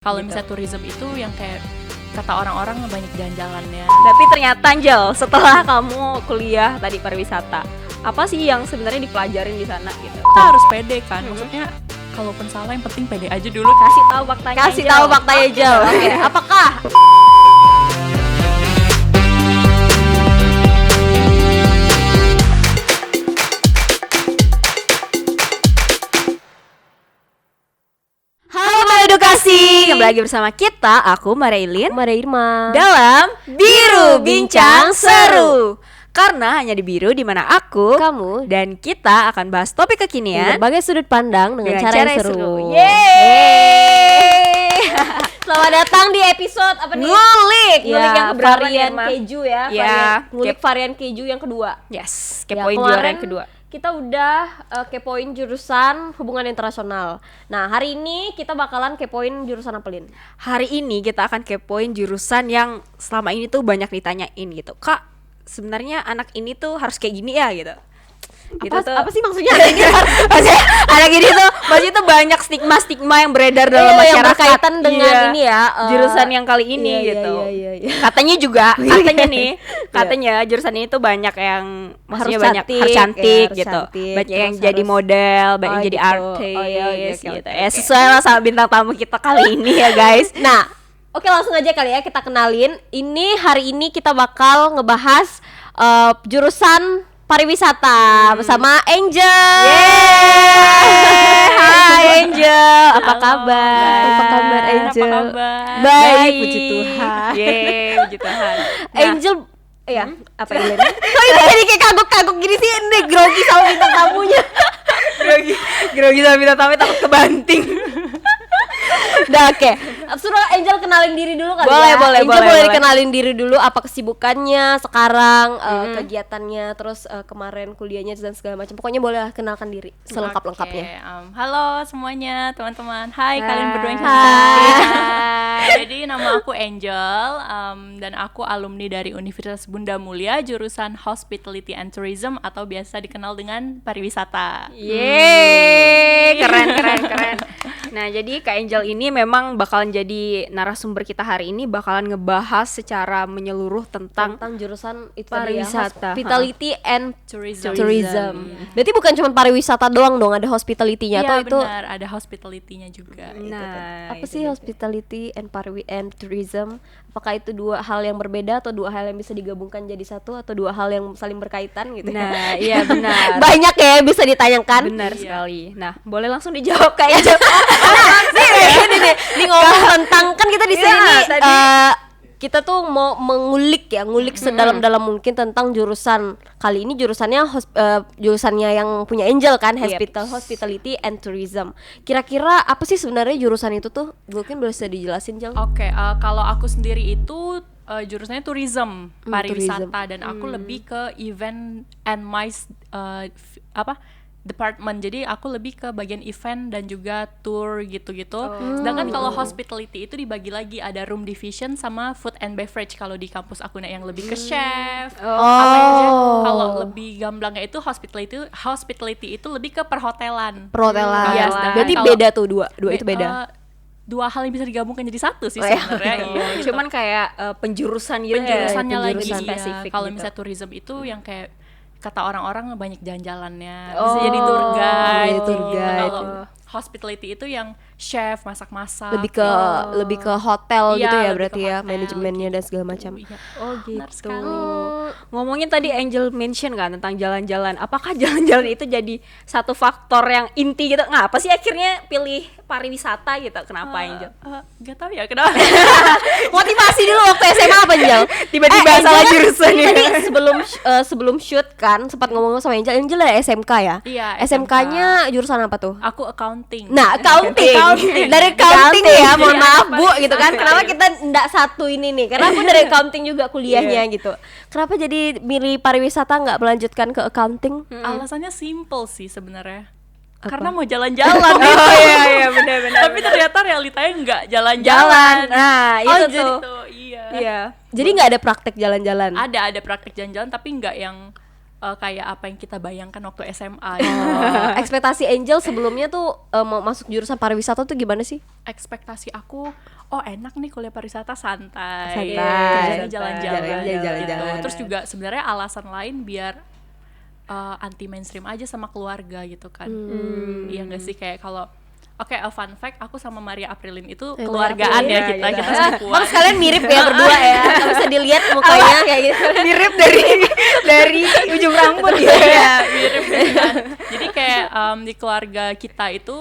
Kalau gitu. misalnya tourism itu yang kayak kata orang-orang banyak jalan-jalannya. Tapi ternyata Angel, setelah kamu kuliah tadi pariwisata, apa sih yang sebenarnya dipelajarin di sana gitu? Kita harus pede kan, maksudnya kalaupun salah yang penting pede aja dulu. Kasih tahu faktanya. Kasih tahu faktanya Angel. Oke, apakah edukasi? Kembali lagi bersama kita, aku Marailin, Irma dalam Biru Bincang Seru. Karena hanya di Biru di mana aku, kamu dan kita akan bahas topik kekinian berbagai sudut pandang dengan cara yang seru. Yeay. Selamat datang di episode apa nih? Ngulik yang keberapa nih, varian Irma? keju ya. Ya, Ngulik varian keju yang kedua. Yes, Ya, kepoin juara yang kedua. Kita udah kepoin jurusan hubungan internasional. Nah, hari ini kita bakalan kepoin jurusan apa, Lin? Hari ini kita akan kepoin jurusan yang selama ini tuh banyak ditanyain gitu. Kak, sebenarnya anak ini tuh harus kayak gini ya gitu. Apa sih maksudnya? Maksudnya anak ini tuh maksudnya tuh banyak stigma yang beredar dalam Yang masyarakat berkaitan dengan ini ya, jurusan yang kali ini gitu. Iya. Katanya juga katanya jurusan ini tuh banyak yang maksudnya Harus banyak cantik, harus cantik ya, harus gitu. cantik, Banyak yang terus jadi harus- model, banyak yang jadi gitu. artis Oh, iya, oke, gitu. oke. Sesuai lah sama bintang tamu kita kali ini ya guys. Nah, oke langsung aja kali ya kita kenalin. Hari ini kita bakal ngebahas jurusan pariwisata bersama Angel. Hai Angel, apa Halo, kabar? Apa kabar, Angel? Apa kabar? Baik, puji Tuhan. Yeay, puji Tuhan. Angel, ya apa ini? Kok ini jadi kayak kagok-kagok gini sih? Ini grogi sama bintang tamunya. Grogi sama bintang tamu takut kebanting. Udah oke. Suruh Angel kenalin diri dulu kali Boleh, ya. boleh, Angel boleh. dikenalin diri dulu apa kesibukannya sekarang, kegiatannya, terus kemarin kuliahnya dan segala macam. Pokoknya boleh lah kenalkan diri selengkap-lengkapnya. Oke, halo semuanya teman-teman. Hai kalian berdua yang Hai. cantik. Jadi nama aku Angel dan aku alumni dari Universitas Bunda Mulia jurusan Hospitality and Tourism atau biasa dikenal dengan pariwisata. Yeay, keren. Nah, jadi Kak Angel ini memang bakalan jadi narasumber kita hari ini, bakalan ngebahas secara menyeluruh tentang Jurusan itu tadi ya, pariwisata. hospitality and Tourism. tourism. Berarti bukan cuma pariwisata doang dong, ada hospitality-nya Iya atau itu benar, ada hospitality-nya juga. Nah, apa itu sih dia. hospitality and tourism? Apakah itu dua hal yang berbeda atau dua hal yang bisa digabungkan jadi satu atau dua hal yang saling berkaitan gitu? Nah, iya benar. Banyak ya yang bisa ditanyakan. Benar sekali. Nah, boleh langsung dijawab Kak Angel. Ini ngomong tentang kan kita di Iya, sini tadi. kita tuh mau ngulik sedalam-dalam mungkin tentang jurusan kali ini jurusannya jurusannya yang punya Angel kan, hospitality and tourism. Kira-kira apa sih sebenarnya jurusan itu tuh? Mungkin bisa dijelasin Jel. Oke, kalau aku sendiri itu jurusannya tourism, pariwisata, tourism. dan aku lebih ke event and MICE department. Jadi aku lebih ke bagian event dan juga tour gitu-gitu. Sedangkan kalau hospitality itu dibagi lagi, ada room division sama food and beverage kalau di kampus aku yang lebih ke chef. Apa aja. Kalau lebih gamblangnya itu hospitality itu lebih ke perhotelan. Perhotelan. Iya, sedangkan Berarti kalau- beda tuh dua itu beda. Dua hal yang bisa digabungkan jadi satu sih Oh, ya. sebenarnya. Iya, gitu. Cuman kayak penjurusan gitu Penjurusannya ya, lagi penjurusan iya. spesifik Kalau gitu. misalnya tourism itu yang kayak kata orang-orang banyak jalan-jalannya, Oh, bisa jadi tour guide. iya, tour gitu. guide. Kalau hospitality itu yang chef masak-masak. lebih ke hotel Iya, gitu ya lebih berarti ke ya, hotel, manajemennya dan segala macam. Iya. Oh Benar gitu. sekali. Ngomongin tadi Angel mention kan tentang jalan-jalan. Apakah jalan-jalan itu jadi satu faktor yang inti gitu? Ngapa sih akhirnya pilih pariwisata gitu? Kenapa Angel? Gak tahu ya kenapa. Motivasi dulu waktu SMA apa Angel? Tiba-tiba salah Angel jurusan ya. Tadi sebelum shoot kan sempat ngomong sama Angel dari SMK ya? Iya, SMK-nya jurusan apa tuh? Aku accounting. Nah, accounting. Dari accounting ya, mohon maaf Bu gitu kan. Kenapa kita ndak satu ini nih? Karena aku dari accounting juga kuliahnya gitu. Kenapa jadi milih pariwisata nggak melanjutkan ke accounting? Alasannya simple sih sebenarnya. Karena mau jalan-jalan gitu. Oh iya benar-benar. Tapi ternyata realitanya nggak jalan-jalan. Nah, Oh, itu jadi tuh. Iya. Iya. Jadi nggak ada praktek jalan-jalan. Ada praktek jalan-jalan tapi nggak yang kayak apa yang kita bayangkan waktu SMA gitu. Ekspektasi Angel sebelumnya tuh mau masuk jurusan pariwisata tuh gimana sih? Ekspektasi aku, oh enak nih kuliah pariwisata, santai, Santai. kerjanya jalan-jalan Jalan-jalan. gitu. Terus juga sebenarnya alasan lain biar anti mainstream aja sama keluarga gitu kan. Iya nggak sih, kayak kalau oke, fun fact, aku sama Maria Aprilin itu keluargaan ya, kita sepupuan. Bang sekalian mirip ya berdua ya. Kalau bisa dilihat mukanya kayak gitu. Mirip dari ujung rambut ya. Iya, mirip kan. Jadi kayak di keluarga kita itu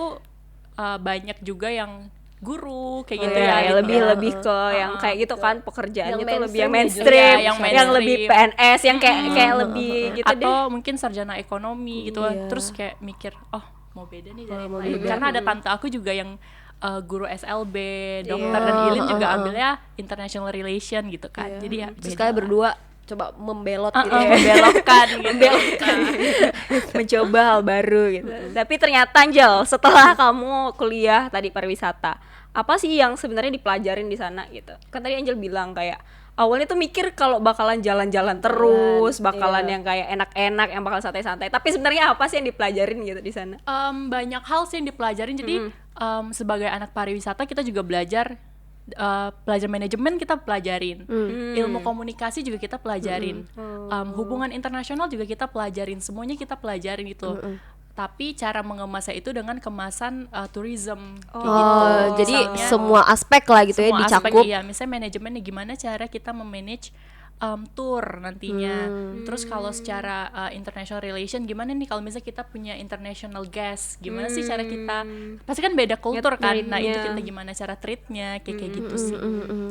banyak juga yang guru kayak gitu ya, ya, gitu. lebih ke yang kayak gitu kan, pekerjaannya Yang tuh lebih yang mainstream mainstream, juga, yang yang lebih mainstream. PNS, yang kayak lebih gitu deh. Atau mungkin sarjana ekonomi gitu. Iya. Terus kayak mikir, oh mau beda nih dari yang mau lain. beda. Karena ada tante aku juga yang guru SLB, dokter, dan Ilin juga ambilnya international relation gitu kan. Jadi ya Terus beda kalian lah. berdua coba membelot gitu ya. membelokkan gitu. Mencoba hal baru gitu. Tapi ternyata Angel, setelah kamu kuliah tadi pariwisata, apa sih yang sebenarnya dipelajarin di sana gitu? Kan tadi Angel bilang kayak awalnya tuh mikir kalau bakalan jalan-jalan terus, bakalan yang kayak enak-enak, yang bakal santai-santai. Tapi sebenarnya apa sih yang dipelajarin gitu di sana? Banyak hal sih yang dipelajarin. Jadi sebagai anak pariwisata kita juga belajar manajemen, kita pelajarin, ilmu komunikasi juga kita pelajarin, hubungan internasional juga kita pelajarin, semuanya kita pelajarin gitu. Tapi cara mengemasnya itu dengan kemasan tourism kayak gitu. Jadi Misalnya, semua aspek lah gitu ya semua dicakup. aspek, iya. Misalnya manajemennya gimana cara kita memanage tour nantinya. Terus kalau secara international relation gimana nih kalau misalnya kita punya international guest, gimana sih cara kita, pasti kan beda kultur kan. Nah, itu kita gimana cara treatnya kayak gitu sih.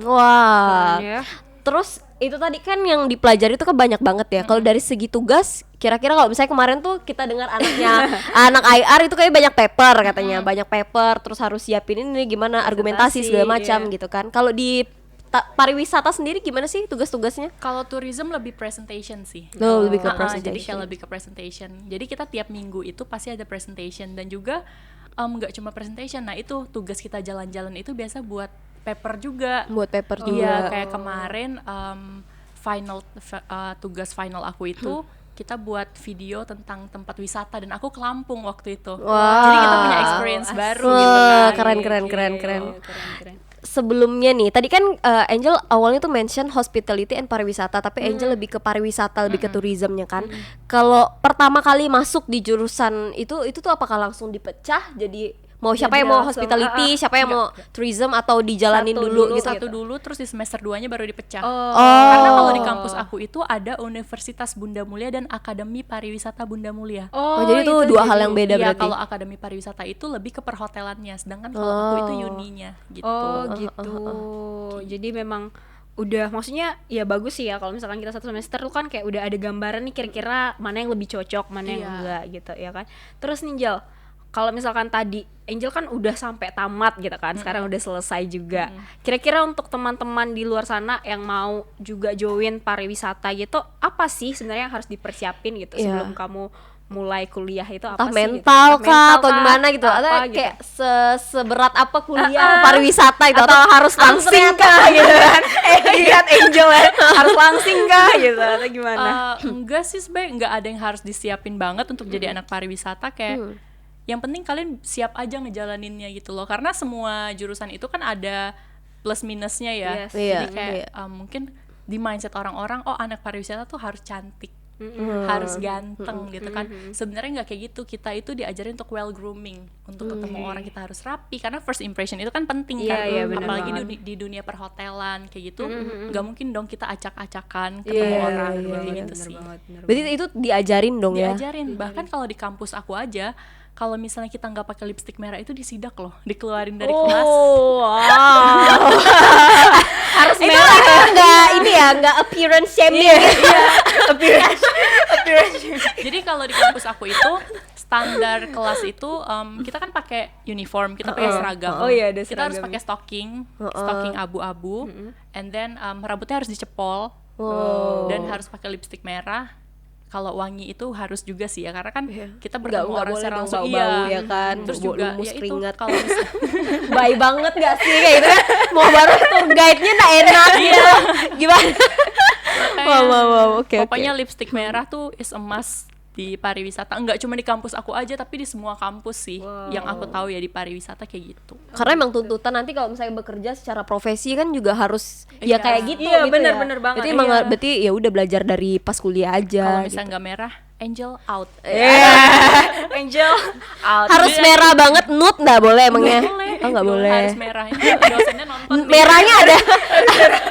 Wah. Ya. Terus itu tadi kan yang dipelajari itu kan banyak banget ya. Kalau dari segi tugas, kira-kira kalau misalnya kemarin tuh kita dengar anak IR itu kayak banyak paper katanya, banyak paper, terus harus siapin ini gimana argumentasi segala macam gitu kan. Kalau di pariwisata sendiri gimana sih tugas-tugasnya? Kalau tourism lebih presentation sih. Lebih ke Jadi presentation. kayak lebih ke presentation. Jadi kita tiap minggu itu pasti ada presentation, dan juga nggak cuma presentation. Nah, itu tugas kita jalan-jalan itu biasa buat paper juga. Buat paper juga. Iya, kayak kemarin tugas final aku itu kita buat video tentang tempat wisata, dan aku ke Lampung waktu itu. Wah. Jadi kita punya experience baru gitu Wah, kan. keren. Keren. Sebelumnya nih, tadi kan Angel awalnya tuh mention hospitality and pariwisata, tapi Angel lebih ke pariwisata, lebih ke tourismnya kan. Kalau pertama kali masuk di jurusan itu tuh apakah langsung dipecah jadi mau siapa yang mau langsung, hospitality, siapa yang mau tourism, atau dijalanin dulu gitu? Satu dulu, terus di semester 2-nya baru dipecah. Oh. Karena kalau di kampus aku itu ada Universitas Bunda Mulia dan Akademi Pariwisata Bunda Mulia. Oh, jadi itu dua hal yang beda Iya, berarti. kalau Akademi Pariwisata itu lebih ke perhotelannya, sedangkan kalau aku itu uninya gitu. Oh gitu. Jadi memang udah, maksudnya ya bagus sih ya kalau misalkan kita satu semester tuh kan kayak udah ada gambaran nih kira-kira mana yang lebih cocok, mana yang Iya. enggak gitu ya kan. Terus nih Angel, kalau misalkan tadi Angel kan udah sampai tamat gitu kan, sekarang udah selesai juga. Kira-kira untuk teman-teman di luar sana yang mau juga join pariwisata gitu, apa sih sebenarnya yang harus dipersiapin gitu Iya. sebelum kamu mulai kuliah itu apa Entah sih? mental gitu? kah atau kah? gimana gitu, atau Apa gitu? kayak seberat apa kuliah pariwisata itu, atau harus langsing ternyata- kah gitu kan? Lihat Angel ya, harus langsing kah gitu atau gimana? Enggak sih, sebenarnya enggak ada yang harus disiapin banget untuk jadi anak pariwisata. Kayak yang penting kalian siap aja ngejalaninnya gitu loh, karena semua jurusan itu kan ada plus minusnya ya. Yes. Jadi Iya, kayak mungkin di mindset orang-orang, oh anak pariwisata tuh harus cantik, harus ganteng gitu kan. Sebenarnya nggak kayak gitu. Kita itu diajarin untuk well grooming, untuk ketemu orang kita harus rapi, karena first impression itu kan penting kan. Iya, bener Apalagi banget. di dunia perhotelan kayak gitu, nggak mungkin dong kita acak-acakan ketemu orang kayak gitu sih. Berarti itu diajarin dong ya? Diajarin. Bahkan kalau di kampus aku aja, kalau misalnya kita nggak pakai lipstik merah itu disidak loh, dikeluarin dari kelas. Oh, wow. Harus Itu merah. nggak ini ya, nggak appearance shaming. Jadi kalau di kampus aku itu standar kelas itu kita kan pakai uniform, kita pakai seragam. Oh iya, ada Kita harus seragam. pakai stocking abu-abu, and then rambutnya harus dicepol, dan harus pakai lipstik merah. Kalau wangi itu harus juga sih ya, karena kan kita bertemu orang boleh secara dong langsung. bau-bau ya kan, Terus bau juga lumus ya itu keringat. kalau misalnya Baik banget gak sih kayak gitu kan? Mau baru tour guide-nya gak enak gitu. Gimana? Wow, oke. Pokoknya lipstick merah tuh is a must di pariwisata. Enggak cuma di kampus aku aja, tapi di semua kampus sih. Yang aku tahu ya di pariwisata kayak gitu. Karena emang tuntutan nanti kalau misalnya bekerja secara profesi kan juga harus ya Iya. kayak gitu. Iya, gitu bener, ya. bener banget. Berarti emang Iya. berarti ya udah belajar dari pas kuliah aja. Kalau gitu. misalnya nggak merah, Angel out. Angel out. Harus merah banget, nude nggak boleh emangnya? Boleh. Oh nggak boleh. Harus merah. Ini dosennya nonton. nih. Merahnya ada.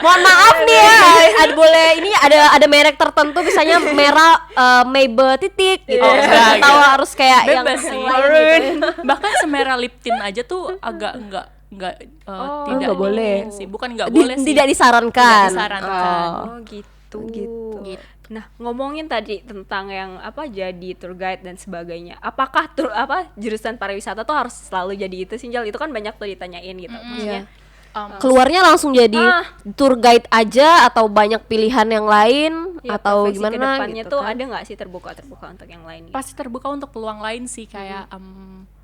Mohon maaf nih ya, ada boleh ini ada merek tertentu misalnya merah Maybelline titik gitu. Oh, enggak, Tahu enggak. harus kayak yang Bebas sih. lain gitu. Bahkan semerah lip tint aja tuh agak enggak tidak nggak boleh. ini sih. Bukan enggak boleh sih. Tidak disarankan. Tidak disarankan. Oh gitu. Gitu. Nah, ngomongin tadi tentang yang jadi tour guide dan sebagainya. Apakah jurusan pariwisata tuh harus selalu jadi itu sih, Jal? Itu kan banyak tuh ditanyain gitu. Maksudnya Keluarnya langsung jadi tour guide aja atau banyak pilihan yang lain ya, atau profesi gimana kedepannya gitu tuh kan? ada nggak sih terbuka untuk yang lain gitu? Pasti terbuka untuk peluang lain sih kayak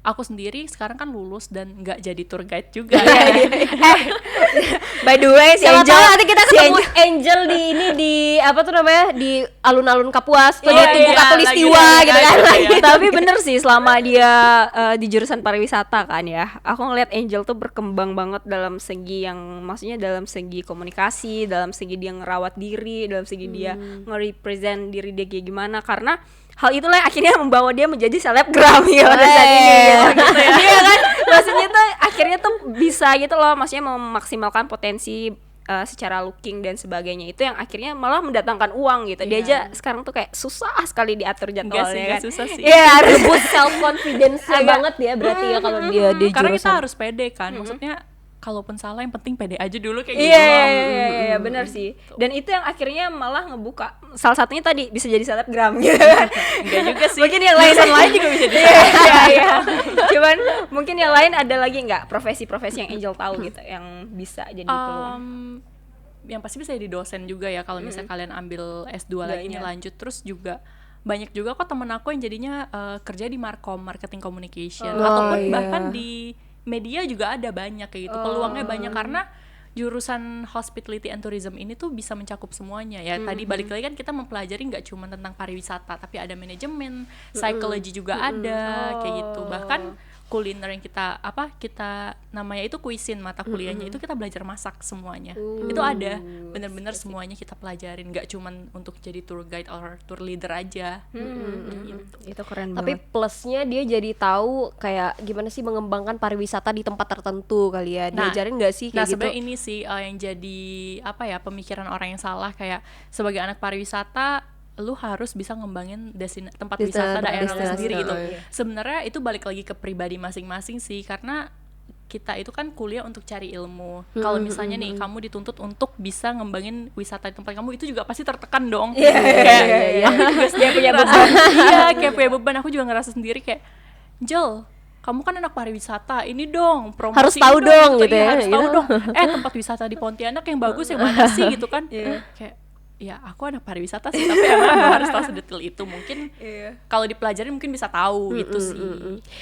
aku sendiri sekarang kan lulus dan nggak jadi tour guide juga. By the way, si Siapa Angel, tahu nanti kita ketemu Angel di ini di apa tuh namanya di alun-alun Kapuas lagi Iya, buka iya, tulistiwa lagi gitu kan. dengerin aja. Tapi bener sih selama dia di jurusan pariwisata kan ya, aku ngeliat Angel tuh berkembang banget dalam segi yang maksudnya dalam segi komunikasi, dalam segi dia ngerawat diri, dalam segi dia nge-represent diri dia kayak gimana, karena hal itulah yang akhirnya membawa dia menjadi selebgram ya pada saat ini gitu ya. Iya kan, maksudnya tuh akhirnya tuh bisa gitu loh, maksudnya memaksimalkan potensi secara looking dan sebagainya, itu yang akhirnya malah mendatangkan uang gitu. Dia aja sekarang tuh kayak susah sekali diatur Enggak sih, jadwalnya enggak kan. susah sih. Iya, harus Boost self confidence banget ya berarti ya kalau dia di Karena kita jurusan. harus pede kan. Maksudnya kalaupun salah yang penting pede aja dulu kayak gitu. Iya, benar sih. Dan itu yang akhirnya malah ngebuka. Salah satunya tadi bisa jadi selebgram gitu kan. Enggak juga sih. Mungkin yang lain lain juga bisa jadi. Iya. Cuman mungkin yang lain ada lagi nggak profesi-profesi yang Angel tahu gitu yang bisa jadi peluang. Yang pasti bisa jadi dosen juga ya kalau misalnya kalian ambil S2 lagi nih lanjut. Terus juga banyak juga kok temen aku yang jadinya kerja di Markom, marketing communication, ataupun bahkan di media juga ada banyak kayak gitu. Peluangnya banyak karena jurusan hospitality and tourism ini tuh bisa mencakup semuanya ya. Tadi balik lagi kan kita mempelajari nggak cuma tentang pariwisata, tapi ada manajemen, psychology juga ada kayak gitu. Bahkan kuliner yang kita namanya itu cuisine, mata kuliahnya itu kita belajar masak semuanya. Itu ada bener-bener semuanya kita pelajarin, nggak cuman untuk jadi tour guide or tour leader aja. Gitu. Itu keren Tapi banget. plusnya dia jadi tahu kayak gimana sih mengembangkan pariwisata di tempat tertentu kali ya. Diajarin nggak sih Nah kayak gitu? sebenarnya ini sih yang jadi pemikiran orang yang salah, kayak sebagai anak pariwisata lu harus bisa ngembangin tempat wisata daerah lu destinasi, sendiri gitu. iya. Sebenarnya itu balik lagi ke pribadi masing-masing sih, karena kita itu kan kuliah untuk cari ilmu. Kalau misalnya nih kamu dituntut untuk bisa ngembangin wisata di tempat kamu, itu juga pasti tertekan dong. Kayak aku juga sendiri punya ngerasa, iya kayak punya beban. Aku juga ngerasa sendiri kayak, Jel, kamu kan anak pariwisata, ini dong promosi Harus tahu ini dong gitu iya, ya, harus tahu gitu. dong. Tempat wisata di Pontianak yang bagus yang mana sih gitu kan? Kayak ya aku anak pariwisata sih, tapi emang aku harus tahu sedetail itu. Mungkin kalau dipelajarin mungkin bisa tahu gitu sih.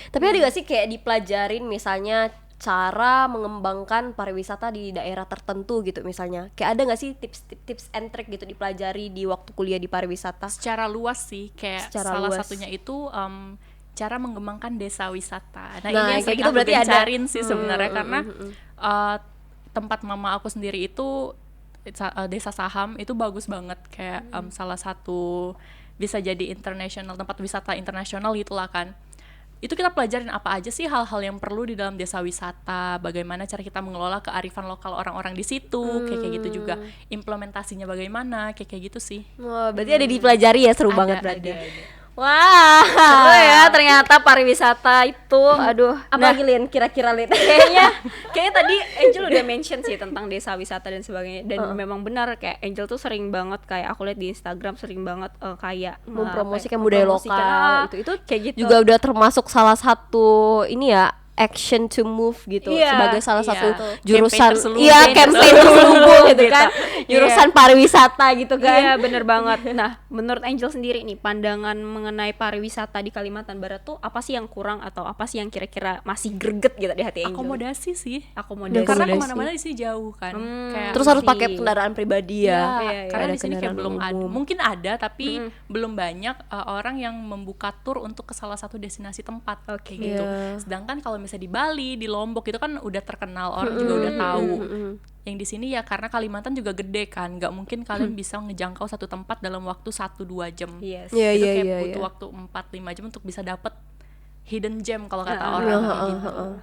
Tapi ada gak sih kayak dipelajarin misalnya cara mengembangkan pariwisata di daerah tertentu gitu misalnya? Kayak ada gak sih tips and trick gitu dipelajari di waktu kuliah di pariwisata? Secara luas sih, kayak Secara salah luas. satunya itu cara mengembangkan desa wisata. Nah, Nah, ini yang kayak sering gitu aku berarti ada. gencarin sih sebenarnya, karena tempat mama aku sendiri itu desa Saham itu bagus banget, kayak salah satu bisa jadi tempat wisata internasional gitulah kan. Itu kita pelajarin apa aja sih hal-hal yang perlu di dalam desa wisata, bagaimana cara kita mengelola kearifan lokal orang-orang di situ, kayak gitu juga implementasinya bagaimana, kayak gitu sih. Wah, berarti ada dipelajari ya, seru banget berarti. ada. Wah, Seru ya ternyata pariwisata itu, aduh. apalagi Lin, kira-kira Lin? Kayaknya tadi Angel udah mention sih tentang desa wisata dan sebagainya, dan memang benar kayak Angel tuh sering banget, kayak aku lihat di Instagram sering banget kayak Mempromosikan budaya lokal, itu kayak gitu juga udah termasuk salah satu ini ya action to move gitu Iya, sebagai salah iya. satu Campaign jurusan terselubung. iya campaign terselubung gitu kan Iya. jurusan pariwisata gitu kan. Iya bener banget. Nah menurut Angel sendiri nih pandangan mengenai pariwisata di Kalimantan Barat tuh apa sih yang kurang atau apa sih yang kira-kira masih greget gitu di hati Angel? Akomodasi sih. Akomodasi. Karena Akomodasi. kemana-mana di sini jauh kan. Kayak Terus harus sih. pakai kendaraan pribadi Iya, ya. Iya, karena ada di sini kayak kendaraan belum ada, umum. mungkin ada tapi belum banyak orang yang membuka tur untuk ke salah satu destinasi tempat Oke. kayak gitu. Iya. Sedangkan kalau misalnya di Bali, di Lombok itu kan udah terkenal, orang juga udah tahu. Yang di sini ya karena Kalimantan juga gede kan, nggak mungkin kalian bisa ngejangkau satu tempat dalam waktu 1-2 jam. Yes. Iya, Itu iya, kayak iya, butuh iya. waktu 4-5 jam untuk bisa dapet hidden gem kalau kata Ah, orang ah, kayak ah, gitu. ah,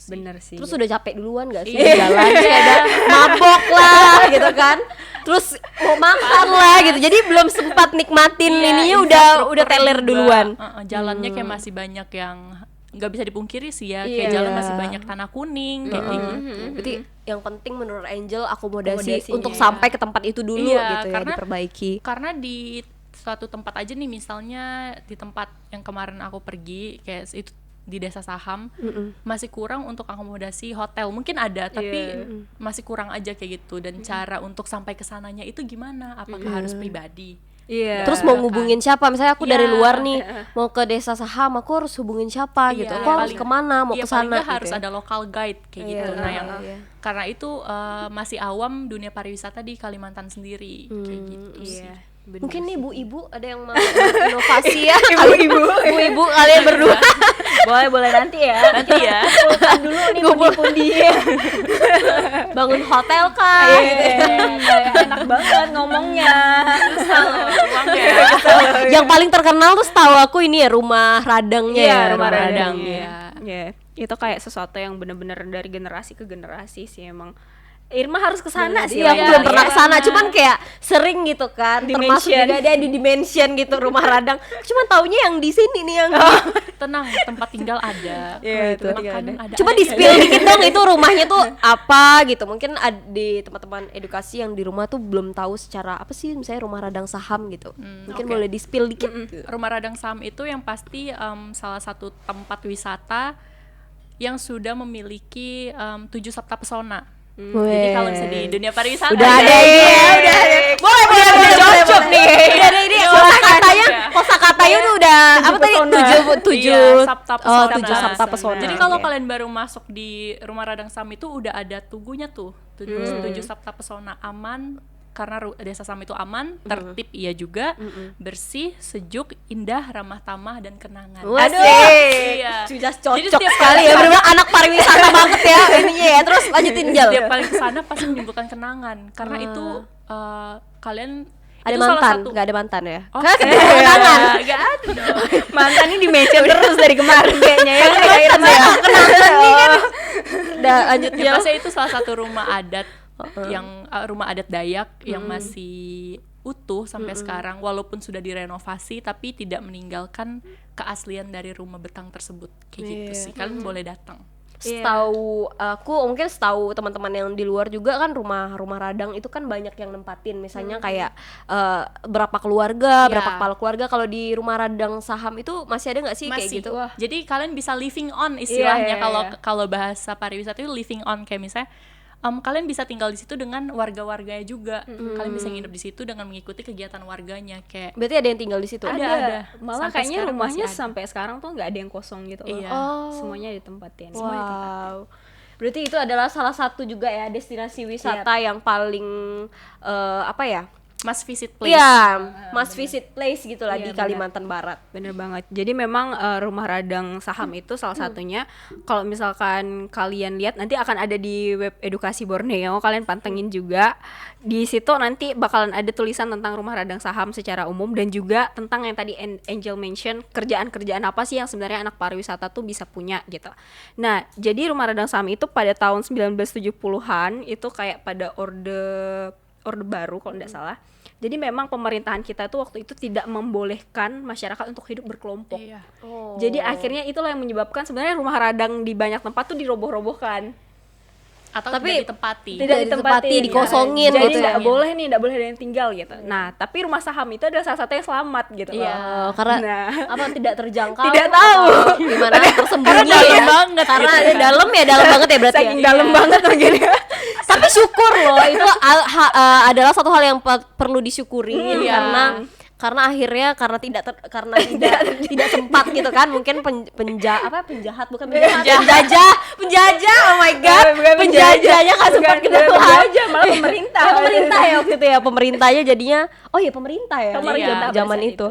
Bener sih. Terus udah capek duluan gak sih di jalan terus ada mabok lah gitu kan. Terus mau makan lah gitu. Jadi belum sempat nikmatin Iya, ininya infrastruktur udah teler juga. duluan. Jalannya kayak masih banyak yang nggak bisa dipungkiri sih ya, Iya. kayak jalan masih banyak tanah kuning kayak gitu. Berarti yang penting menurut Angel akomodasi Akomodasinya, untuk iya. sampai ke tempat itu dulu Iya, gitu ya karena- diperbaiki. Karena di suatu tempat aja nih, misalnya di tempat yang kemarin aku pergi kayak itu di Desa Saham, masih kurang untuk akomodasi hotel. Mungkin ada tapi masih kurang aja kayak gitu. Dan cara untuk sampai ke sananya itu gimana? Apakah harus pribadi? Iya. Terus mau ngubungin siapa? Misalnya aku dari Iya. luar nih mau ke Desa Saham, aku harus hubungin siapa gitu. Aku harus kemana? Mau iya, ke sana paling nggak gitu harus ya. ada local guide kayak Iya, gitu. Nah, yang iya. karena itu masih awam dunia pariwisata di Kalimantan sendiri kayak gitu sih. Iya. Mungkin nih ibu-ibu ada yang mau inovasi ya. Ibu-ibu kalian berdua. boleh nanti ya. Nanti ya. Kumpulkan dulu nih pundi-pundi. Bangun hotel kah? Kayak enak banget ngomongnya. Uangnya. Yang paling terkenal tuh setahu aku ini ya rumah radangnya Iya, ya. rumah radang. Iya. Iya. Itu kayak sesuatu yang benar-benar dari generasi ke generasi sih emang. Irma harus ke sana sih. Iya, aku lah, belum ya. pernah kesana, cuman kayak sering gitu kan, termasuk Dimension. juga dia di dimension gitu rumah radang. Cuman taunya yang di sini nih yang Tenang, tempat tinggal ada. Iya, Tempat tempat tinggal makan ada. ada. coba di spill dikit dong itu rumahnya tuh apa gitu. Mungkin di teman-teman edukasi yang di rumah tuh belum tahu secara apa sih misalnya rumah radang Saham gitu. Mungkin oke. boleh di spill dikit. Rumah Radang Saham itu yang pasti salah satu tempat wisata yang sudah memiliki 7 sabta pesona. Jadi kalau misalnya di dunia pariwisata Udah ada ini ya, udah ada. Boleh cocok nih. Udah ada ini kosakatanya tuh udah apa tadi? Tujuh sabta Oh, pesona. 7 sabta pesona. Jadi kalau Oke. kalian baru masuk di Rumah Radang Saham itu udah ada tugunya tuh. 7 sabta pesona aman karena Desa Saham itu aman, tertib iya juga, bersih, sejuk, indah, ramah tamah dan kenangan. Waduh, Iya. sudah Jadi cocok setiap sekali ya, bener-bener anak pariwisata banget ya ininya ya. Terus lanjutin Jal. Setiap kali kesana pasti menimbulkan kenangan karena itu kalian Ada itu salah mantan, satu- nggak ada mantan ya? Oh, Kan nggak kenangan. nggak ada dong. Mantan ini di mention terus dari kemarin kayaknya ya. Udah lanjut Ya Jal. pasti itu salah satu rumah adat yang rumah adat Dayak yang masih utuh sampai sekarang walaupun sudah direnovasi tapi tidak meninggalkan keaslian dari rumah betang tersebut kayak gitu sih. Kalian boleh datang. Setahu aku, mungkin setahu teman-teman yang di luar juga kan rumah radang itu kan banyak yang nempatin. Misalnya kayak berapa keluarga, Iya. berapa kepala keluarga. Kalau di rumah radang Saham itu masih ada nggak sih kayak Masih. gitu? Jadi kalian bisa living on istilahnya Iya, kalau iya. kalau bahasa pariwisata itu living on kayak misalnya kalian bisa tinggal di situ dengan warga-warganya juga. Kalian bisa nginep di situ dengan mengikuti kegiatan warganya kayak Berarti ada yang tinggal di situ? Ada. Malah Sampai kayaknya sekarang rumahnya masih ada. sampai sekarang tuh nggak ada yang kosong gitu loh. Iya. Semuanya ditempatin. Wow. Berarti itu adalah salah satu juga ya destinasi wisata yang paling apa ya? must visit place. Iya, must visit place gitu lah Iya, di Kalimantan Barat. Bener banget. Jadi memang rumah radang Saham itu salah satunya. Kalau misalkan kalian lihat nanti akan ada di web edukasi Borneo, kalian pantengin juga. Di situ nanti bakalan ada tulisan tentang rumah radang Saham secara umum dan juga tentang yang tadi Angel mention kerjaan-kerjaan apa sih yang sebenarnya anak pariwisata tuh bisa punya gitu. Nah, jadi rumah radang Saham itu pada tahun 1970-an itu kayak pada orde baru kalau tidak salah. Jadi memang pemerintahan kita tuh waktu itu tidak membolehkan masyarakat untuk hidup berkelompok. Iya. Oh. Jadi akhirnya itulah yang menyebabkan sebenarnya rumah radang di banyak tempat tuh diroboh-robohkan. atau Tapi tidak ditempati. tidak ditempati, dikosongin jadi gitu. nggak boleh nih, nggak boleh ada yang tinggal gitu. Nah tapi rumah saham itu adalah salah satu yang selamat gitu. Iya. Karena Nah. apa tidak terjangkau, Tidak tahu. atau gimana tersembunyi dalam ya. banget Karena gitu ada kan. dalam banget ya berarti. Saking Ya. dalam banget mungkin. Tapi syukur loh itu adalah satu hal yang perlu disyukuri Iya. karena akhirnya karena tidak sempat gitu kan, mungkin penjahat bukan penjajah oh my god, Bukan penjajahnya nggak sempat Bukan keluar. penjajah, malah pemerintah. Pemerintah ya waktu itu ya, pemerintahnya jadinya pemerintah ya Pemerintah zaman pada saat itu.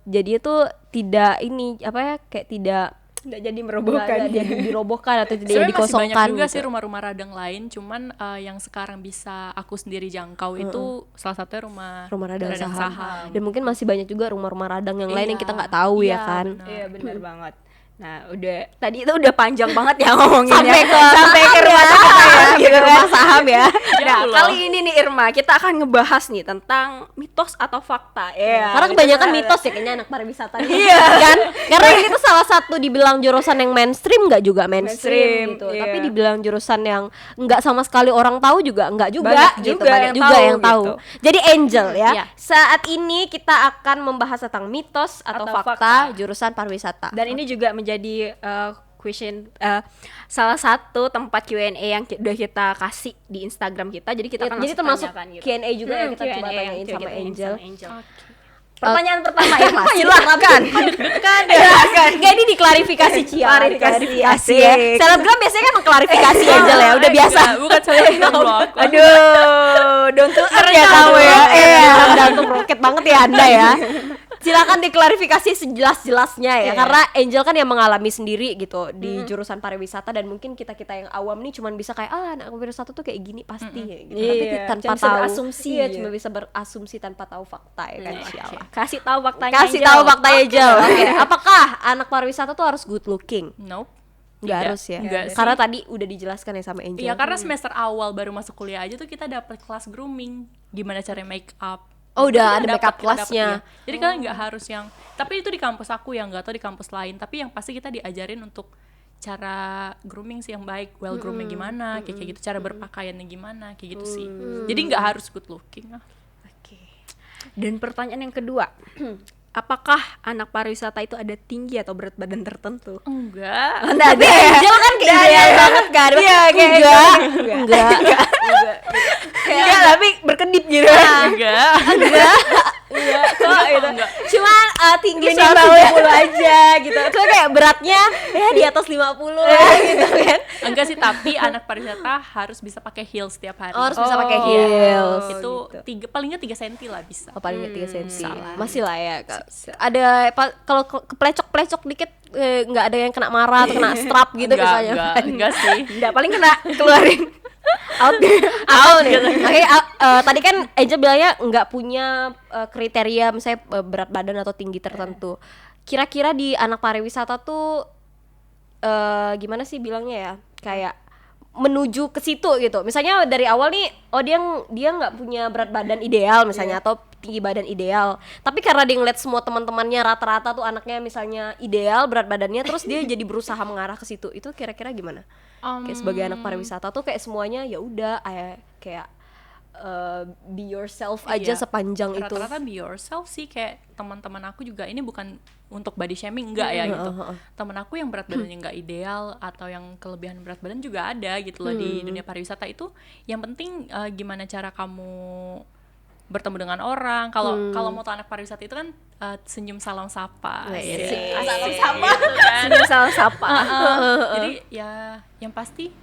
Jadi itu tidak ini apa ya, kayak tidak Nggak jadi merobohkan. nggak jadi dirobohkan atau tidak Sebenarnya masih dikosongkan banyak juga gitu. sih rumah-rumah radang lain, cuman yang sekarang bisa aku sendiri jangkau itu salah satunya rumah Radang radang saham. Dan mungkin masih banyak juga rumah-rumah radang yang lain yang kita nggak tahu ya Iya, kan. benar. Iya benar banget. Nah tadi itu udah panjang banget ya ngomonginnya Sampai ke rumah saham ya, gitu, rumah saham ya. Nah Jauh loh. kali ini nih Irma, kita akan ngebahas nih tentang mitos atau fakta. Ya. Karena kebanyakan mitos ya kayaknya anak pariwisata iya kan, karena ini tuh salah satu dibilang jurusan yang mainstream nggak juga mainstream gitu, Iya. tapi dibilang jurusan yang nggak sama sekali orang tahu juga nggak juga Banyak gitu, juga banyak yang juga tahu yang tahu gitu. Jadi Angel ya, Iya. saat ini kita akan membahas tentang mitos atau Atau fakta fakta. jurusan pariwisata. Dan ini juga menjadi question salah satu tempat Q&A yang udah kita kasih di Instagram kita. Jadi kita akan Jadi langsung termasuk tanyakan gitu. Q&A juga yang kita Q&A coba yang tanyain kita sama tanyain Angel. Pertanyaan pertama Irma, Silakan. Silakan. Gak, ini diklarifikasi Cia. Klarifikasi. ya. Selebgram biasanya kan mengklarifikasi Angel ya, udah biasa. Bukan selebgram loh aku. Aduh, don't to earth ya kamu ya. Iya, jantung roket banget ya Anda ya. Silakan diklarifikasi sejelas-jelasnya ya, karena Angel kan yang mengalami sendiri gitu di jurusan pariwisata, dan mungkin kita yang awam nih cuman bisa kayak anak pariwisata tuh kayak gini pasti ya, gitu. Tapi Iya, tanpa cuma bisa tahu berasumsi iya, ya. cuma bisa berasumsi tanpa tahu fakta ya kan. Sialah. Kasih tahu faktanya. Kasih Angel. tahu fakta Angel. Oke, apakah anak pariwisata tuh harus good looking? Nope. Nggak Tidak. harus ya. Nggak sih. Karena tadi udah dijelaskan ya sama Angel. Iya, karena semester awal baru masuk kuliah aja tuh kita dapat kelas grooming, gimana cara make up. Oh, udah ada Kita makeup dapet, kita dapet, kelasnya. iya. Jadi kalian nggak harus yang, tapi itu di kampus aku yang nggak tahu di kampus lain. Tapi yang pasti kita diajarin untuk cara grooming sih yang baik, well grooming gimana, kayak gitu, cara berpakaiannya gimana, kayak gitu sih. Jadi nggak harus good looking. Dan pertanyaan yang kedua, apakah anak pariwisata itu ada tinggi atau berat badan tertentu? Enggak. Tapi Angel kan kayak ideal banget kan. Iya, kayak enggak. Enggak, tapi berkedip gitu. Enggak. Iya, kok itu. Enggak. Cuman tinggi Minimal 170 aja gitu. Terus kayak beratnya ya di atas 50 lah gitu kan. Enggak sih, tapi anak pariwisata harus bisa pakai heels setiap hari. Oh, harus bisa pakai Oh, heels. Itu gitu. paling nggak 3 cm lah bisa. Oh, paling nggak 3 cm. Salah. Masih lah ya. Ada kalau keplecok-plecok dikit nggak ada yang kena marah atau kena strap gitu misalnya. Enggak sih. Enggak, paling kena keluarin Out nih. Oke, tadi kan Angel bilangnya nggak punya kriteria misalnya berat badan atau tinggi tertentu. Kira-kira di anak pariwisata tuh gimana sih bilangnya ya? Kayak menuju ke situ gitu. Misalnya dari awal nih, dia nggak punya berat badan ideal misalnya atau tinggi badan ideal. Tapi karena dia ngeliat semua teman-temannya rata-rata tuh anaknya misalnya ideal berat badannya, terus dia jadi berusaha mengarah ke situ. Itu kira-kira gimana? Kayak sebagai anak pariwisata tuh kayak semuanya ya udah kayak be yourself aja Iya. sepanjang itu. Rata-rata be yourself sih, kayak teman-teman aku juga, ini bukan untuk body shaming, enggak ya gitu. Temen aku yang berat badannya nggak ideal atau yang kelebihan berat badan juga ada gitu loh di dunia pariwisata itu. Yang penting gimana cara kamu bertemu dengan orang. Kalau mau tahu anak pariwisata itu kan senyum salam sapa. Salam sapa. senyum salah sapa. Jadi ya yang pasti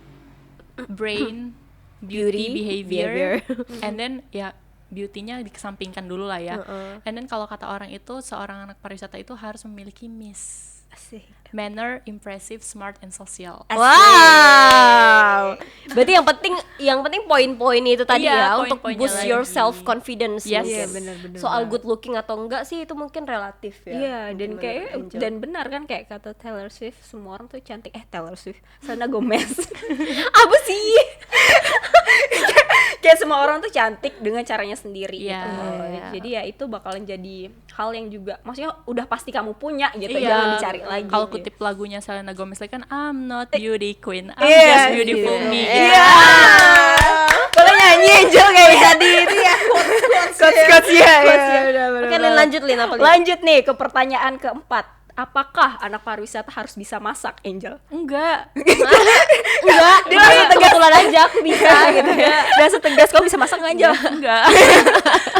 brain, beauty, behavior, and then ya beauty-nya dikesampingkan dulu lah ya. And then kalau kata orang itu, seorang anak pariwisata itu harus memiliki miss. Asik. Manner, impressive, smart, and social. Wow. Berarti yang penting poin-poin itu tadi Iya, ya untuk poin-poinnya boost lagi. your self confidence. Yes. mungkin. Iya, benar-benar Soal banget. good looking atau enggak sih itu mungkin relatif ya. Iya, dan Menurut kayak Angel. dan benar kan kayak kata Taylor Swift, semua orang tuh cantik. Taylor Swift, Selena Gomez. apa sih? Kayak semua orang tuh cantik dengan caranya sendiri Iya. gitu. Jadi ya itu bakalan jadi hal yang juga maksudnya udah pasti kamu punya gitu, Iya. jangan dicari lagi. Kalau kutip lagunya Selena Gomez lagi kan I'm not beauty queen, I'm Iya, just beautiful gitu. me. Iya. Boleh nyanyi Angel kayak tadi itu ya. Quotes ya. Oke, Lin, lanjut Lin, apa Lin? Lanjut nih ke pertanyaan keempat. Apakah anak pariwisata harus bisa masak, Angel? Enggak. Enggak, dia langsung kebetulan aja aku bisa gitu ya. Dan setegas kau bisa masak nggak, Angel? Enggak.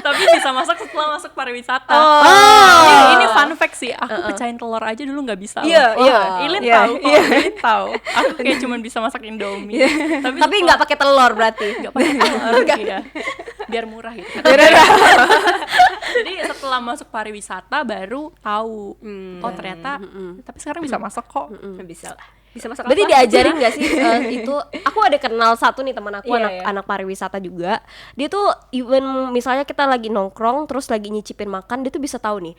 Tapi bisa masak setelah masuk pariwisata. Oh. Ini fun fact sih. Aku pecahin telur aja dulu nggak bisa. Iya, loh. iya. Ilin Iya, tahu kok. iya. Ilin tahu. Aku kayak cuman bisa masak Indomie. Tapi nggak pakai telur berarti. nggak pakai telur. Iya. Biar murah gitu. Jadi setelah masuk pariwisata baru tahu. Oh ternyata. Tapi sekarang bisa masak kok. Bisa lah. Bisa masak Berarti apa? diajarin gak sih itu? Aku ada kenal satu nih teman aku, Iya, iya. anak pariwisata juga. Dia tuh even misalnya kita lagi nongkrong terus lagi nyicipin makan, dia tuh bisa tahu nih,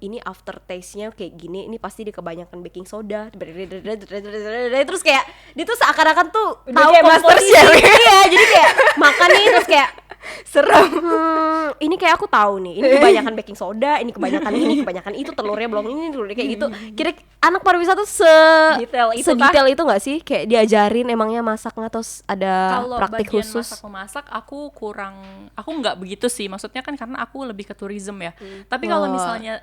ini aftertaste-nya kayak gini, ini pasti dia kebanyakan baking soda. Terus kayak dia tuh seakan-akan tuh Udah tahu kayak master komposisi. chef. Iya, jadi kayak makan nih terus kayak Serem. ini kayak aku tahu nih, ini kebanyakan baking soda, ini kebanyakan ini, kebanyakan itu, telurnya belum ini, telurnya kayak gitu. Kira anak pariwisata Detail itu sedetail itu nggak sih? Kayak diajarin emangnya masak nggak, atau ada Kalau praktik bagian khusus? masak memasak aku nggak begitu sih, maksudnya kan karena aku lebih ke tourism ya. Tapi kalau misalnya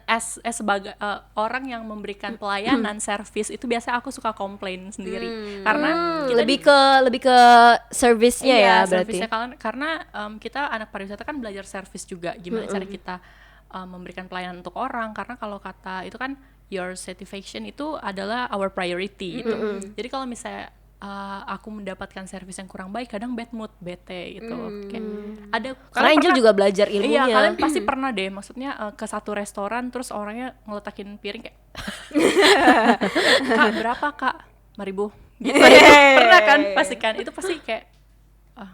sebagai orang yang memberikan pelayanan service itu biasanya aku suka komplain sendiri karena kita lebih ke service-nya ya berarti. service-nya karena kita anak pariwisata kan belajar service juga, gimana cara kita memberikan pelayanan untuk orang, karena kalau kata itu kan your satisfaction itu adalah our priority gitu. Jadi kalau misalnya aku mendapatkan service yang kurang baik, kadang bad mood, bete gitu. Kayak ada Karena Angel juga belajar ilmunya. Iya, kalian pasti pernah deh, maksudnya ke satu restoran terus orangnya ngeletakin piring kayak Kak, berapa Kak? 5.000 gitu. Pernah kan? Pasti kan? Itu pasti kayak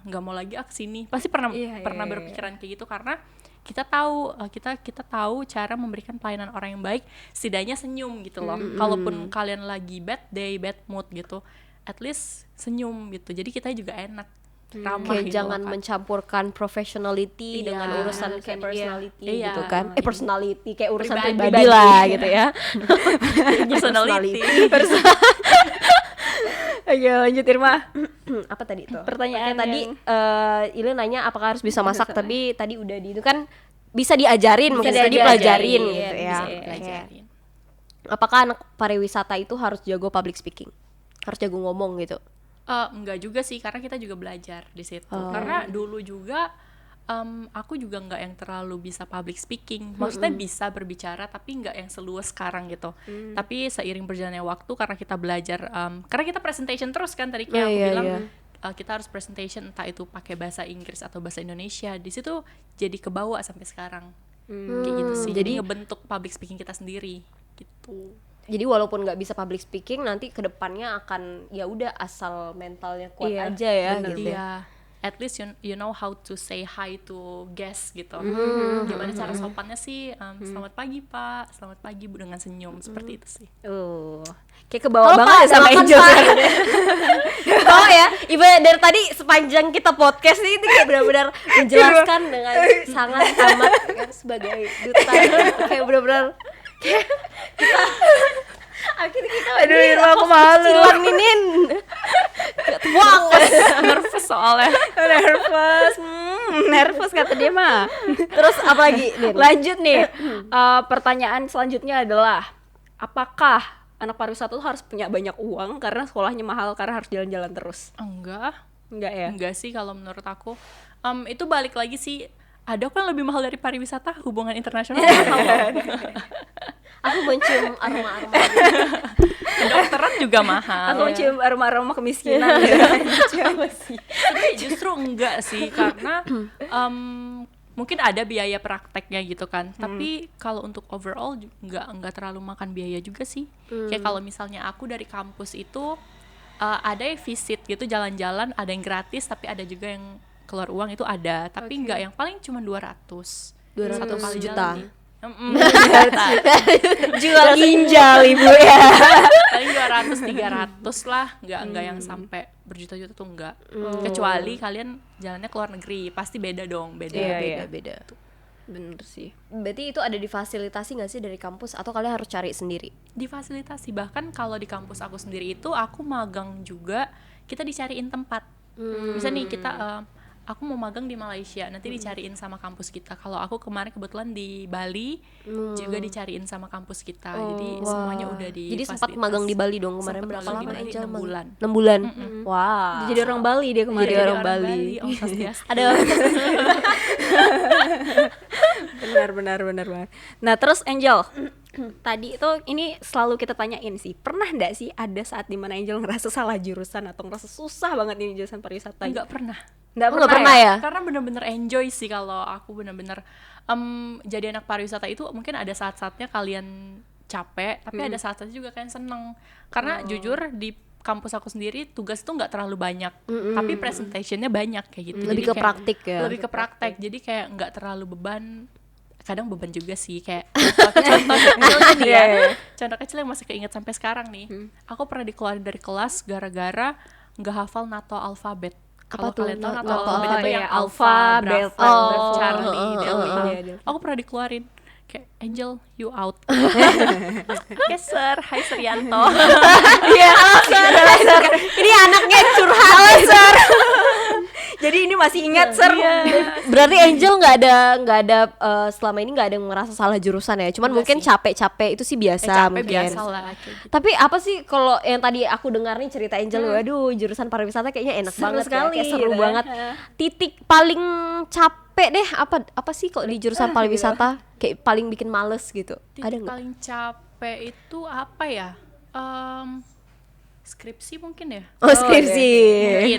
nggak mau lagi kesini. Pasti pernah berpikiran kayak gitu karena kita tahu kita tahu cara memberikan pelayanan orang yang baik, setidaknya senyum gitu loh. Kalaupun kalian lagi bad day, bad mood gitu, at least senyum gitu. Jadi kita juga enak, ramah Kayak gitu jangan loh, Kak. mencampurkan professionality Iya. dengan urusan kayak personality Iya. gitu kan. Personality kayak urusan Pribadi. pribadi lah gitu ya. Personality. Oke, lanjut Irma. Apa tadi tuh? Pertanyaan Kayak tadi yang- Ilin nanya apakah harus bisa masak, tapi tadi udah di itu kan bisa diajarin, mungkin diajarin, dipelajarin iya, gitu ya. bisa Oke. Pelajarin. Apakah anak pariwisata itu harus jago public speaking? Harus jago ngomong gitu? Enggak juga sih, karena kita juga belajar di situ. Karena dulu juga aku juga nggak yang terlalu bisa public speaking. Maksudnya bisa berbicara, tapi nggak yang seluas sekarang gitu. Tapi seiring berjalannya waktu, karena kita belajar, karena kita presentation terus kan tadi kayak aku bilang, kita harus presentation entah itu pakai bahasa Inggris atau bahasa Indonesia. Di situ jadi kebawa sampai sekarang. Kayak gitu sih. Jadi ngebentuk public speaking kita sendiri gitu. Jadi walaupun nggak bisa public speaking, nanti kedepannya akan ya udah asal mentalnya kuat Iya, aja ya bener. gitu. Iya, at least you know how to say hi to guests gitu. Gimana cara sopannya sih? Selamat pagi Pak, selamat pagi Bu, dengan senyum seperti itu sih. Kayak kebawa Halo, banget Pak, ya sama silakan, Angel Pak. sekarang. Oh ya, ibarat dari tadi sepanjang kita podcast ini itu kayak benar-benar menjelaskan dengan sangat amat kan sebagai duta gitu. Kayak benar-benar akhirnya kita Aduh, Irma, aku malu. kecilan minin. Buang. Nervous soalnya. Nervous kata dia mah. Terus apa lagi, Lin? Lanjut nih. Pertanyaan selanjutnya adalah, apakah anak pariwisata tuh harus punya banyak uang karena sekolahnya mahal karena harus jalan-jalan terus? Enggak, Enggak ya? enggak sih kalau menurut aku. Itu balik lagi sih. Ada kan lebih mahal dari pariwisata, hubungan internasional mahal loh. Aku mencium aroma-aroma. Kedokteran juga mahal. Aku mencium aroma-aroma kemiskinan gitu. Tapi justru enggak sih, karena mungkin ada biaya prakteknya gitu kan. Tapi kalau untuk overall enggak terlalu makan biaya juga sih. Kayak kalau misalnya aku dari kampus itu ada yang visit gitu, jalan-jalan, ada yang gratis, tapi ada juga yang keluar uang itu ada. Tapi enggak yang paling cuma 200 satu kali juta. jalan nih. Jual ginjal ibu ya. Paling 200-300 lah, nggak yang sampai berjuta-juta tuh enggak. Kecuali kalian jalannya ke luar negeri, pasti beda dong, beda. Iya. beda. Bener sih. Berarti itu ada difasilitasi nggak sih dari kampus atau kalian harus cari sendiri? Difasilitasi, bahkan kalau di kampus aku sendiri itu aku magang juga, kita dicariin tempat. Bisa nih kita aku mau magang di Malaysia, nanti dicariin sama kampus kita. Kalau aku kemarin kebetulan di Bali, juga dicariin sama kampus kita. Jadi semuanya udah di. Jadi sempat magang di Bali dong kemarin, Sempet berapa magang di lama Bali, Angel 6 bulan. 6 bulan. Wah. Jadi orang Bali dia kemarin. Jadi orang Bali. Oh, Swastiastu. Ada benar banget. Nah terus Angel, tadi itu ini selalu kita tanyain sih, pernah nggak sih ada saat dimana Angel ngerasa salah jurusan atau ngerasa susah banget ini jurusan pariwisata? Nggak pernah. nggak pernah ya? Karena bener-bener enjoy sih. Kalau aku bener-bener jadi anak pariwisata itu mungkin ada saat-saatnya kalian capek, tapi ada saat-saatnya juga kalian seneng. Karena jujur di kampus aku sendiri tugas tuh nggak terlalu banyak, tapi presentationnya banyak kayak gitu. Lebih Jadi ke kayak praktik ya? Lebih ke praktek, jadi kayak nggak terlalu beban. Kadang beban juga sih, kayak contoh kecilnya nih ya. Contoh kecil yang masih keinget sampai sekarang nih. Aku pernah dikeluarin dari kelas gara-gara nggak hafal NATO alfabet. Kalau tuh kalian tahu NATO NATO alfabet itu yang Alpha, Beta, Charlie, Delta. Iya. Aku pernah dikeluarin kayak Angel, you out. Yes sir, hai Suryanto. Iya, sir. Ini anaknya curhat, sir. Jadi ini masih ingat, sir. Berarti Angel nggak ada selama ini nggak ada yang merasa salah jurusan ya? Cuman mungkin capek-capek itu sih biasa Capek mungkin. biasa lah kayak gitu. Tapi apa sih kalau yang tadi aku dengar nih cerita Angel, waduh jurusan pariwisata kayaknya enak Seru banget sekali, ya, kayak seru gitu. banget. Titik paling capek deh apa sih kok di jurusan pariwisata kayak paling bikin males gitu? Ada Titik nggak? paling capek itu apa ya? Skripsi mungkin ya. Oh, skripsi.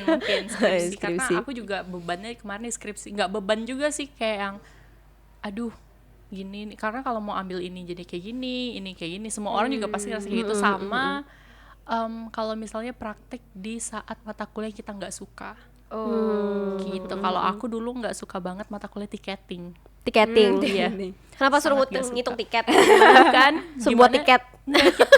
Mungkin skripsi. Karena Skripsi. aku juga bebannya kemarin di skripsi. Nggak beban juga sih, kayak yang aduh gini nih. Karena kalau mau ambil ini jadi kayak gini, ini kayak gini. Semua orang juga pasti ngerasa kayak gitu. Sama kalau misalnya praktek di saat mata kuliah kita nggak suka. Gitu. Kalau aku dulu nggak suka banget mata kuliah tiketing. Tiketing. Iya. Kenapa suruh Sangat nggak suka. ngitung tiket? Kan Sebuah tiket.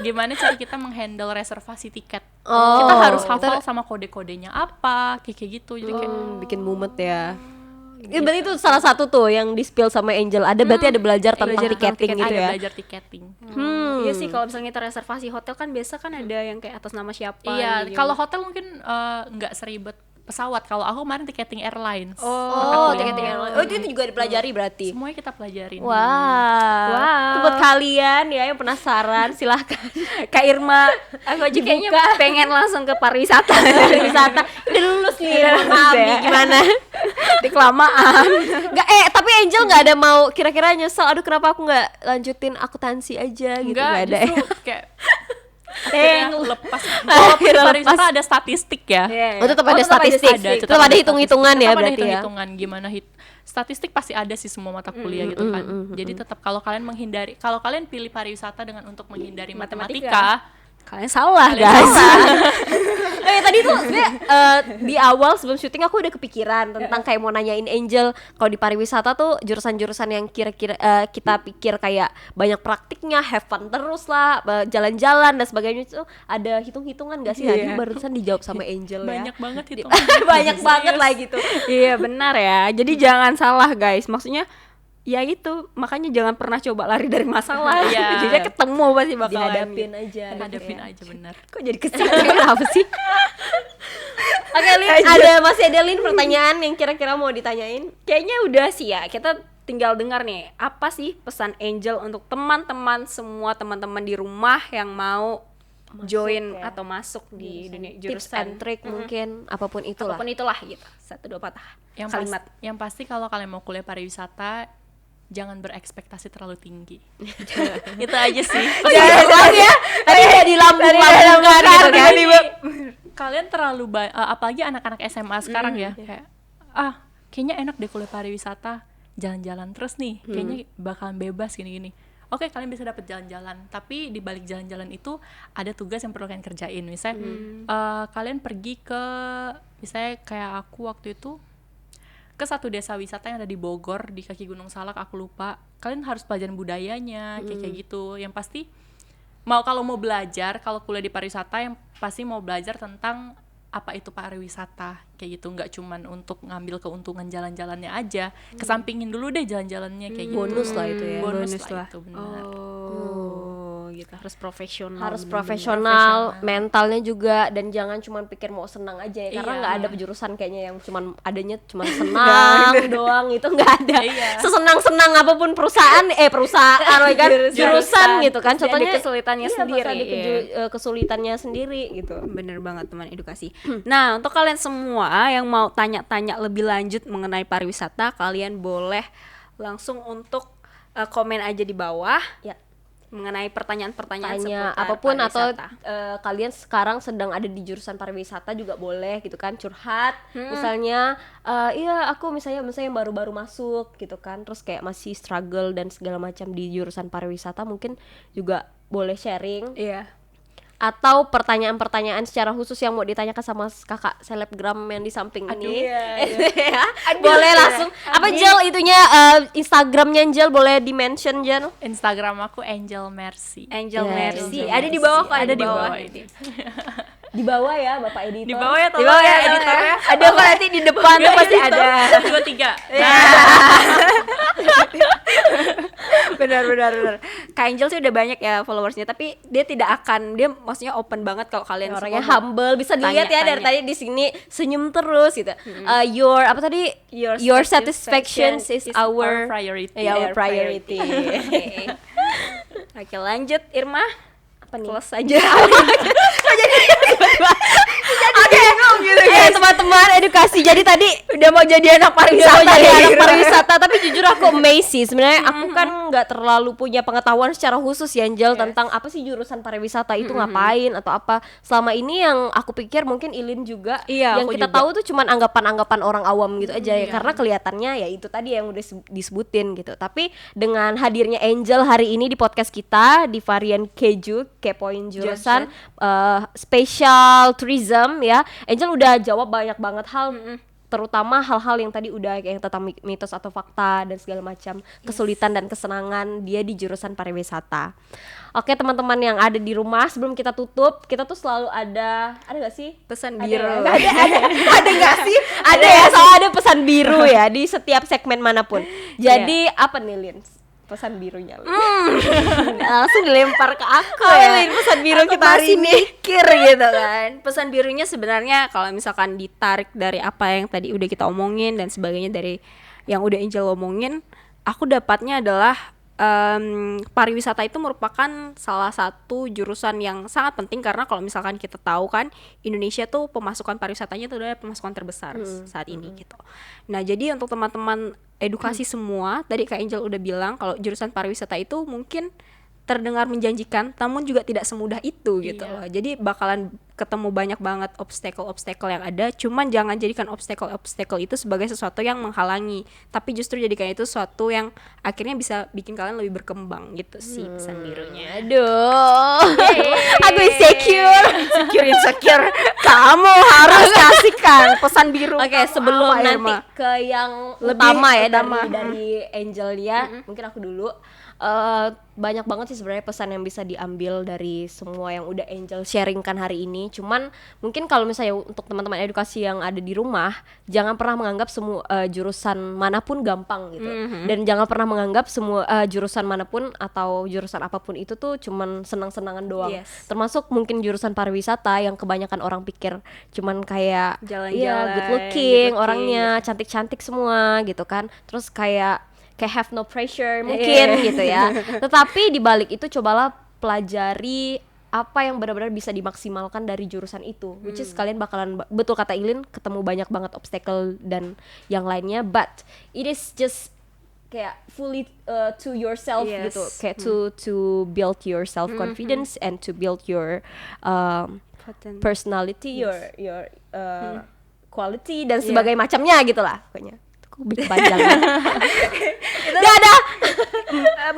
Gimana cara kita menghandle reservasi tiket. Oh, Kita harus hafal sama kode-kodenya apa, kayak gitu. Jadi kayak Bikin mumet ya. Berarti itu salah satu tuh yang di-spill sama Angel. Ada berarti ada belajar tentang tiketing gitu ada ya. belajar tiketing. Iya sih, kalau misalnya kita reservasi hotel kan biasa kan ada yang kayak atas nama siapa. Iya, gitu. kalau hotel mungkin nggak seribet pesawat. Kalau aku kemarin tiketing airlines. Oh, tiketing airline. Oh, itu juga dipelajari berarti. Semuanya kita pelajarin. Wah. Itu buat kalian ya yang penasaran silahkan. Kak Irma, aku aja kayaknya pengen langsung ke pariwisata. Pariwisata. Udah lulus nih, maaf nih, gimana? Di kelamaan. Nggak, tapi Angel nggak ada mau kira-kira nyesel, aduh kenapa aku nggak lanjutin akuntansi aja gitu, nggak ada ya? Justru kayak akhirnya lepas. Kalau pariwisata ada statistik ya. Oh, tetap ada statistik, tetap ada hitung-hitungan ya Tetap ada berarti ya. hitung-hitungan gimana statistik pasti ada sih semua mata kuliah gitu kan. Jadi tetap kalau kalian pilih pariwisata dengan untuk menghindari matematika, Kalian salah, kalian guys. Tadi tuh sebenarnya di awal sebelum syuting aku udah kepikiran tentang kayak mau nanyain Angel kalau di pariwisata tuh jurusan-jurusan yang kira-kira kita pikir kayak banyak praktiknya, have fun terus lah, jalan-jalan dan sebagainya, itu ada hitung-hitungan gak sih? Tadi barusan dijawab sama Angel banyak ya. banget itu. Banyak banget lah gitu. Iya benar ya. Jadi jangan salah guys. Maksudnya ya itu, makanya jangan pernah coba lari dari masalah. Iya. Jadi ketemu pasti bakalan Dihadapin aja. Hadapin aja bener. Kok jadi kesini kenapa sih? Oke, Lin, masih ada Lin pertanyaan yang kira-kira mau ditanyain? Kayaknya udah sih ya. Kita tinggal dengar nih, apa sih pesan Angel untuk teman-teman semua, teman-teman di rumah yang mau join ya. atau masuk di dunia Tips and jurusan trick mungkin apapun itulah. apapun itulah gitu. 1-2 patah kalimat. Yang pasti kalau kalian mau kuliah pariwisata, jangan berekspektasi terlalu tinggi. Itu aja sih. Ya, tadi udah dilambung-lambungkan gitu kan. Kalian terlalu apalagi anak-anak SMA sekarang ya, kayak kayaknya enak deh kuliah pariwisata, jalan-jalan terus nih, kayaknya bakalan bebas gini-gini. Oke, kalian bisa dapat jalan-jalan, tapi di balik jalan-jalan itu ada tugas yang perlu kalian kerjain. Misalnya kalian pergi ke, misalnya kayak aku waktu itu ke satu desa wisata yang ada di Bogor di kaki Gunung Salak, aku lupa. Kalian harus pelajaran budayanya kayak gitu. Yang pasti kalau mau belajar, kalau kuliah di pariwisata yang pasti mau belajar tentang apa itu pariwisata kayak gitu, nggak cuman untuk ngambil keuntungan jalan-jalannya aja, kesampingin dulu deh jalan-jalannya kayak gitu. Bonus lah itu ya. Bonus Bonus lah lah. itu benar. Gitu harus profesional. Harus profesional, mentalnya juga, dan jangan cuma pikir mau senang aja ya, karena Iya. nggak ada jurusan kayaknya yang adanya cuma senang doang, itu nggak ada. Iya. Sesenang-senang apapun perusahaan kan jurusan gitu kan, Pasti ada contohnya kesulitannya iya, sendiri, pasti ada iya. kesulitannya sendiri gitu. Bener banget teman edukasi. Nah, untuk kalian semua yang mau tanya-tanya lebih lanjut mengenai pariwisata, kalian boleh langsung untuk komen aja di bawah Ya, mengenai pertanyaan-pertanyaan tanya seputar apapun, atau pariwisata. kalian sekarang sedang ada di jurusan pariwisata juga boleh gitu kan, curhat misalnya iya aku misalnya yang baru-baru masuk gitu kan, terus kayak masih struggle dan segala macam di jurusan pariwisata, mungkin juga boleh sharing. Iya. Atau pertanyaan-pertanyaan secara khusus yang mau ditanyakan sama kakak selebgram yang di samping ini. iya. Ya, boleh langsung apa Jel itunya, Instagramnya Jel boleh di mention Jel. Instagram aku Angel Mercy. Angel Ya, Mercy. Angel Ada di Mercy. bawah kok, Ada di bawah ini. Di bawah ya Bapak editor. Di bawah ya, Di bawah ya editornya. Ada kok nanti di depan tuh pasti ada. 2 3. Benar. Kak Angel sih udah banyak ya followersnya, tapi dia maksudnya open banget kalau kalian Orangnya semua mau humble, bisa dilihat ya dari tanya-tanya. tadi di sini senyum terus gitu. Your apa tadi? Your satisfaction is our priority. our priority. Oke, lanjut Irma. Apa nih? Close aja. Teman-teman edukasi. Jadi tadi Udah mau jadi anak pariwisata jadi ya, anak Irma. pariwisata, tapi jujur aku amazed sih. Sebenarnya aku kan nggak terlalu punya pengetahuan secara khusus ya Angel tentang apa sih jurusan pariwisata itu ngapain atau apa. Selama ini yang aku pikir, mungkin Ilin juga, Iya, yang aku kita juga. tahu tuh cuman anggapan-anggapan orang awam gitu aja ya, karena kelihatannya ya itu tadi yang udah disebutin gitu. Tapi dengan hadirnya Angel hari ini di podcast kita di varian Keju, kepoin jurusan special tourism ya, Angel udah jawab banyak banget hal, terutama hal-hal yang tadi udah kayak tentang mitos atau fakta dan segala macam, kesulitan dan kesenangan dia di jurusan pariwisata. Oke teman-teman yang ada di rumah, sebelum kita tutup, kita tuh selalu ada nggak sih Pesan Ada biru. ya? Ada nggak sih? Ada ya, soalnya ada pesan biru ya di setiap segmen manapun. Jadi apa nih Lin? Pesan birunya Lin? Langsung dilempar ke aku Oh, ya. Lin, pesan biru Aku kita hari masih ini. mikir gitu kan. Pesan birunya sebenarnya kalau misalkan ditarik dari apa yang tadi udah kita omongin dan sebagainya, dari yang udah Angel omongin, aku dapatnya adalah pariwisata itu merupakan salah satu jurusan yang sangat penting, karena kalau misalkan kita tahu kan Indonesia tuh pemasukan pariwisatanya tuh adalah pemasukan terbesar saat ini gitu. Nah, jadi untuk teman-teman edukasi semua, tadi Kak Angel udah bilang kalau jurusan pariwisata itu mungkin terdengar menjanjikan, namun juga tidak semudah itu gitu loh. Jadi bakalan ketemu banyak banget obstacle-obstacle yang ada, cuman jangan jadikan obstacle-obstacle itu sebagai sesuatu yang menghalangi, tapi justru jadikan itu sesuatu yang akhirnya bisa bikin kalian lebih berkembang gitu sih pesan birunya. Aduh, aku insecure. Kamu harus kasihkan pesan biru. Oke, sebelum apa, nanti Irma? ke yang Lebih utama ya utama. dari Angel ya, mungkin aku dulu. Banyak banget sih sebenarnya pesan yang bisa diambil dari semua yang udah Angel sharingkan hari ini. Cuman mungkin kalau misalnya untuk teman-teman edukasi yang ada di rumah, jangan pernah menganggap semua jurusan manapun gampang gitu. Dan jangan pernah menganggap semua jurusan manapun atau jurusan apapun itu tuh cuman senang-senangan doang. Yes. Termasuk mungkin jurusan pariwisata yang kebanyakan orang pikir cuman kayak Jalan-jalan, iya, good good looking, looking orangnya, cantik-cantik semua gitu kan. Terus kayak have no pressure mungkin gitu ya. Tetapi di balik itu cobalah pelajari apa yang benar-benar bisa dimaksimalkan dari jurusan itu, which is kalian bakalan, betul kata Ilin, ketemu banyak banget obstacle dan yang lainnya, but it is just kayak fully to yourself Yes. gitu, kayak to build your self confidence and to build your personality, your quality dan sebagainya macamnya gitulah pokoknya. Panjang. Gak ada.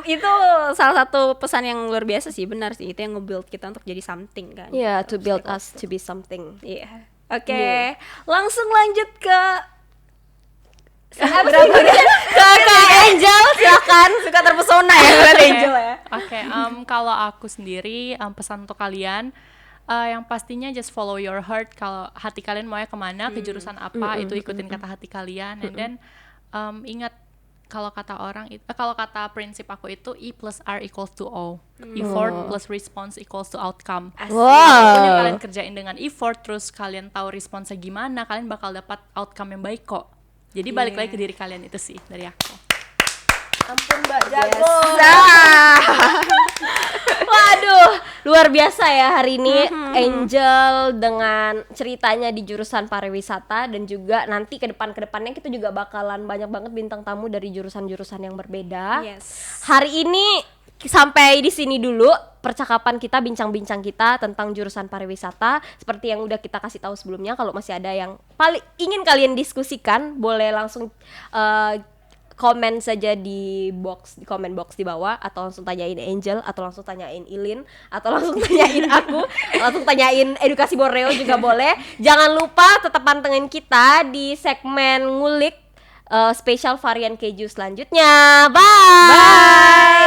Itu salah satu pesan yang luar biasa sih, benar sih, itu yang nge-build kita untuk jadi something kan. Yeah, to build us to be something. Iya. Oke. Langsung lanjut ke ke Angel silakan. Suka terpesona ya ngeliat Angel ya. Oke, kalau aku sendiri pesan untuk kalian yang pastinya just follow your heart. Kalau hati kalian maunya kemana, ke jurusan apa, itu ikutin kata hati kalian. And then ingat, kalau kata orang kalau kata prinsip aku itu E plus R equals to O. Effort plus response equals to outcome. Wow. Apapun yang kalian kerjain dengan effort, terus kalian tahu responsnya gimana, kalian bakal dapat outcome yang baik kok. Jadi balik lagi ke diri kalian, itu sih dari aku. Ampun Mbak jago. Waduh, luar biasa ya hari ini Angel dengan ceritanya di jurusan pariwisata, dan juga nanti ke depannya kita juga bakalan banyak banget bintang tamu dari jurusan-jurusan yang berbeda. Yes. Hari ini sampai di sini dulu percakapan kita, bincang-bincang kita tentang jurusan pariwisata. Seperti yang udah kita kasih tahu sebelumnya, kalau masih ada yang paling ingin kalian diskusikan, boleh langsung komen saja di comment box di bawah, atau langsung tanyain Angel, atau langsung tanyain Ilin, atau langsung tanyain aku, langsung tanyain Edukasi Borneo juga boleh. Jangan lupa tetap pantengin kita di segmen ngulik spesial varian keju selanjutnya. Bye.